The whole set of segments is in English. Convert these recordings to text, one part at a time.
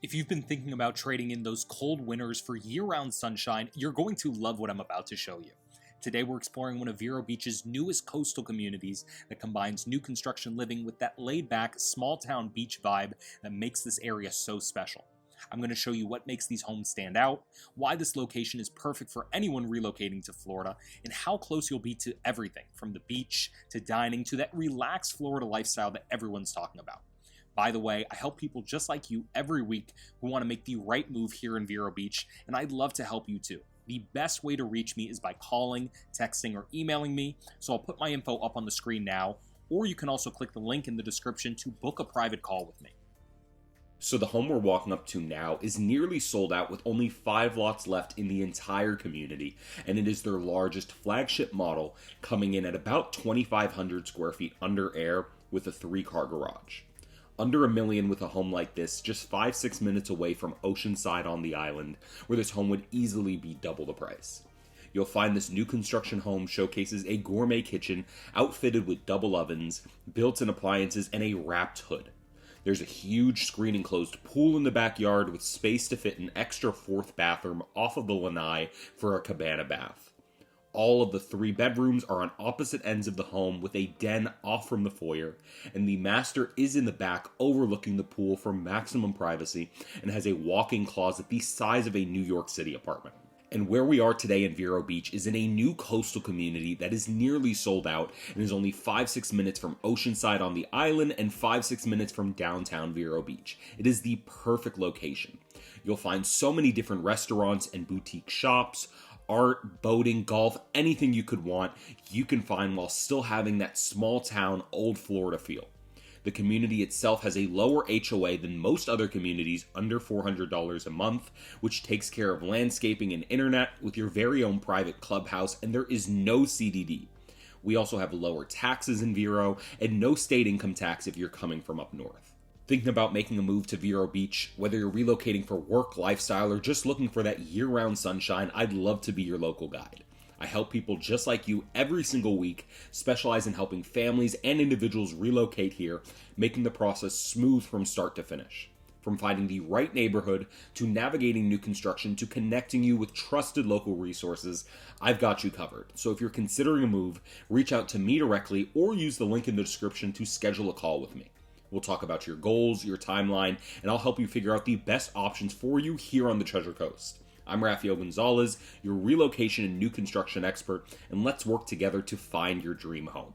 If you've been thinking about trading in those cold winters for year-round sunshine, you're going to love what I'm about to show you. Today we're exploring one of Vero Beach's newest coastal communities that combines new construction living with that laid-back, small-town beach vibe that makes this area so special. I'm going to show you what makes these homes stand out, why this location is perfect for anyone relocating to Florida, and how close you'll be to everything, from the beach to dining to that relaxed Florida lifestyle that everyone's talking about. By the way, I help people just like you every week who want to make the right move here in Vero Beach, and I'd love to help you too. The best way to reach me is by calling, texting, or emailing me, so I'll put my info up on the screen now, or you can also click the link in the description to book a private call with me. So the home we're walking up to now is nearly sold out with only 5 lots left in the entire community, and it is their largest flagship model, coming in at about 2,500 square feet under air with a 3-car garage. Under $1 million with a home like this, just 5-6 minutes away from Oceanside on the island, where this home would easily be double the price. You'll find this new construction home showcases a gourmet kitchen outfitted with double ovens, built-in appliances, and a wrapped hood. There's a huge screen-enclosed pool in the backyard with space to fit an extra 4th bathroom off of the lanai for a cabana bath. All of the 3 bedrooms are on opposite ends of the home with a den off from the foyer, and the master is in the back overlooking the pool for maximum privacy and has a walk-in closet the size of a New York City apartment. And where we are today in Vero Beach is in a new coastal community that is nearly sold out and is only 5-6 minutes from Oceanside on the island and 5-6 minutes from downtown Vero Beach. It is the perfect location. You'll find so many different restaurants and boutique shops, art, boating, golf, anything you could want, you can find while still having that small town, old Florida feel. The community itself has a lower HOA than most other communities, under $400 a month, which takes care of landscaping and internet with your very own private clubhouse, and there is no CDD. We also have lower taxes in Vero and no state income tax if you're coming from up north. Thinking about making a move to Vero Beach, whether you're relocating for work, lifestyle, or just looking for that year-round sunshine, I'd love to be your local guide. I help people just like you every single week, specialize in helping families and individuals relocate here, making the process smooth from start to finish. From finding the right neighborhood, to navigating new construction, to connecting you with trusted local resources, I've got you covered. So if you're considering a move, reach out to me directly or use the link in the description to schedule a call with me. We'll talk about your goals, your timeline, and I'll help you figure out the best options for you here on the Treasure Coast. I'm Raphael Gonzalez, your relocation and new construction expert, and let's work together to find your dream home.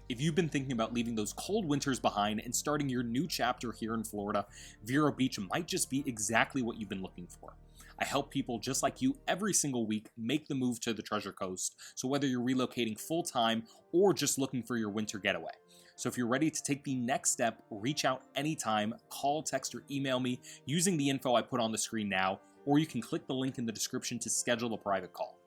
If you've been thinking about leaving those cold winters behind and starting your new chapter here in Florida, Vero Beach might just be exactly what you've been looking for. I help people just like you every single week make the move to the Treasure Coast, so whether you're relocating full-time or just looking for your winter getaway. So if you're ready to take the next step, reach out anytime, call, text, or email me using the info I put on the screen now, or you can click the link in the description to schedule a private call.